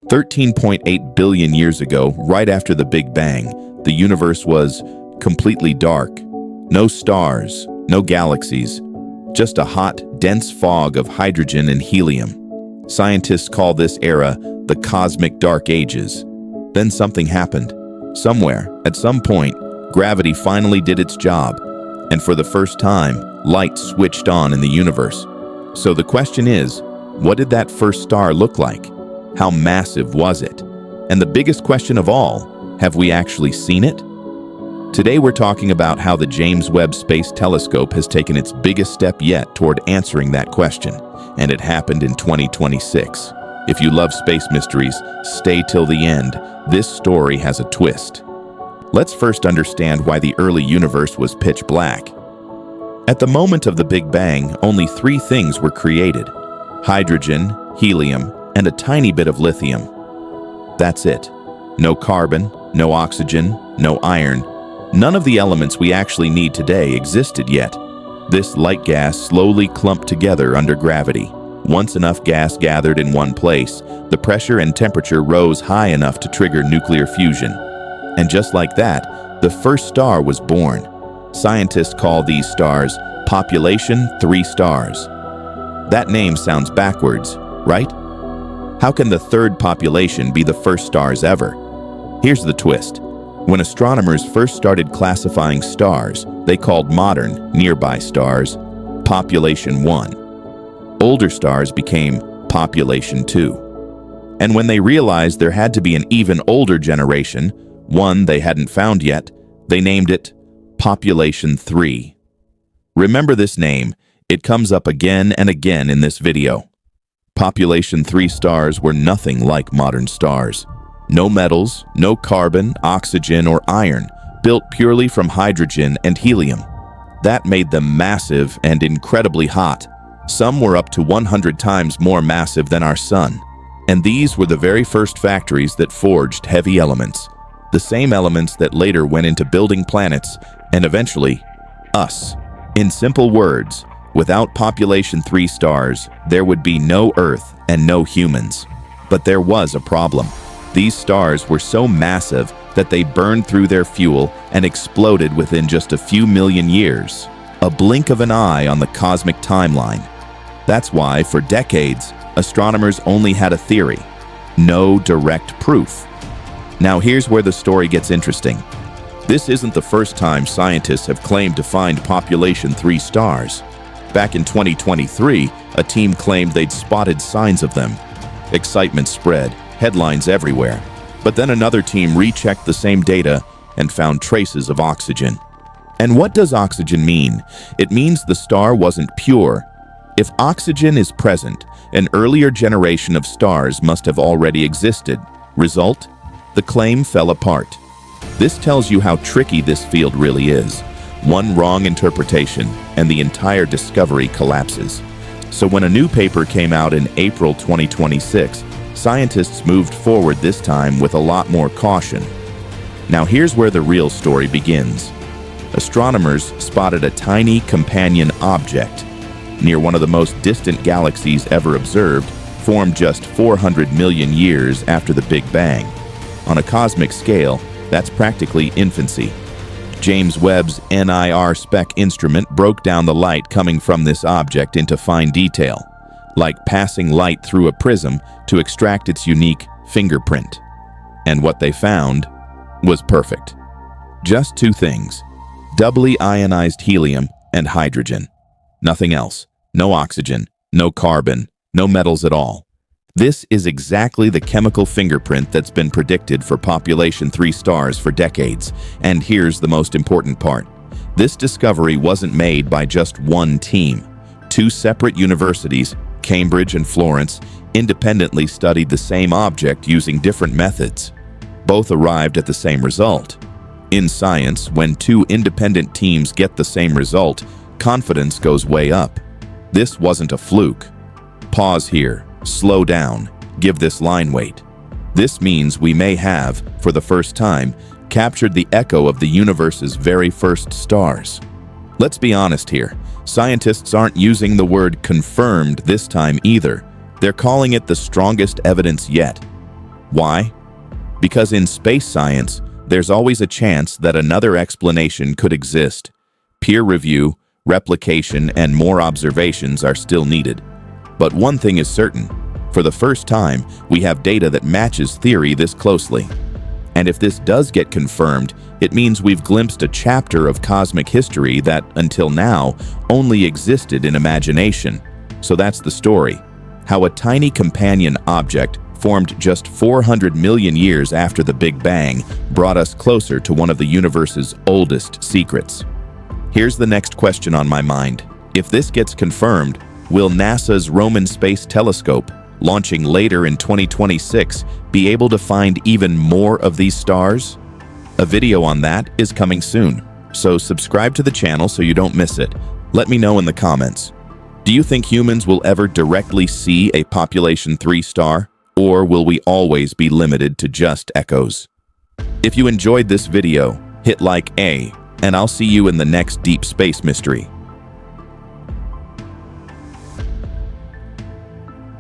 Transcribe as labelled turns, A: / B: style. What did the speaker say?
A: 13.8 billion years ago, right after the Big Bang, the universe was completely dark. No stars, no galaxies, just a hot, dense fog of hydrogen and helium. Scientists call this era the cosmic dark ages. Then something happened. Somewhere, at some point, gravity finally did its job, and for the first time, light switched on in the universe. So the question is, what did that first star look like? How massive was it? And the biggest question of all, have we actually seen it? Today we're talking about how the James Webb Space Telescope has taken its biggest step yet toward answering that question, and it happened in 2026. If you love space mysteries, stay till the end. This story has a twist. Let's first understand why the early universe was pitch black. At the moment of the Big Bang, only three things were created: hydrogen, helium, and a tiny bit of lithium. That's it. No carbon, no oxygen, no iron. None of the elements we actually need today existed yet. This light gas slowly clumped together under gravity. Once enough gas gathered in one place, the pressure and temperature rose high enough to trigger nuclear fusion. And just like that, the first star was born. Scientists call these stars population 3 stars. That name sounds backwards, right? How can the third population be the first stars ever? Here's the twist. When astronomers first started classifying stars, they called modern, nearby stars population 1. Older stars became population 2. And when they realized there had to be an even older generation, one they hadn't found yet, they named it population 3. Remember this name, it comes up again and again in this video. Population 3 stars were nothing like modern stars. No metals, no carbon, oxygen, or iron, built purely from hydrogen and helium. That made them massive and incredibly hot. Some were up to 100 times more massive than our sun. And these were the very first factories that forged heavy elements. The same elements that later went into building planets and eventually, us. In simple words, without population 3 stars, there would be no Earth and no humans. But there was a problem. These stars were so massive that they burned through their fuel and exploded within just a few million years. A blink of an eye on the cosmic timeline. That's why, for decades, astronomers only had a theory. No direct proof. Now here's where the story gets interesting. This isn't the first time scientists have claimed to find population 3 stars. Back in 2023, a team claimed they'd spotted signs of them. Excitement spread, headlines everywhere. But then another team rechecked the same data and found traces of oxygen. And what does oxygen mean? It means the star wasn't pure. If oxygen is present, an earlier generation of stars must have already existed. Result? The claim fell apart. This tells you how tricky this field really is. One wrong interpretation, and the entire discovery collapses. So when a new paper came out in April 2026, scientists moved forward this time with a lot more caution. Now here's where the real story begins. Astronomers spotted a tiny companion object near one of the most distant galaxies ever observed, formed just 400 million years after the Big Bang. On a cosmic scale, that's practically infancy. James Webb's NIR SPEC instrument broke down the light coming from this object into fine detail, like passing light through a prism to extract its unique fingerprint. And what they found was perfect. Just two things: doubly ionized helium and hydrogen. Nothing else. No oxygen, no carbon, no metals at all. This is exactly the chemical fingerprint that's been predicted for population 3 stars for decades. And here's the most important part. This discovery wasn't made by just one team. 2 separate universities, Cambridge and Florence, independently studied the same object using different methods. Both arrived at the same result. In science, when 2 independent teams get the same result, confidence goes way up. This wasn't a fluke. Pause here, slow down, give this line weight. This means we may have, for the first time, captured the echo of the universe's very first stars. Let's be honest here, scientists aren't using the word confirmed this time either. They're calling it the strongest evidence yet. Why? Because in space science, there's always a chance that another explanation could exist. Peer review, replication, and more observations are still needed. But one thing is certain. For the first time, we have data that matches theory this closely. And if this does get confirmed, it means we've glimpsed a chapter of cosmic history that, until now, only existed in imagination. So that's the story. How a tiny companion object, formed just 400 million years after the Big Bang, brought us closer to one of the universe's oldest secrets. Here's the next question on my mind. If this gets confirmed, will NASA's Roman Space Telescope, launching later in 2026, be able to find even more of these stars? A video on that is coming soon, so subscribe to the channel so you don't miss it. Let me know in the comments. Do you think humans will ever directly see a population 3 star, or will we always be limited to just echoes? If you enjoyed this video, hit like, and I'll see you in the next deep space mystery.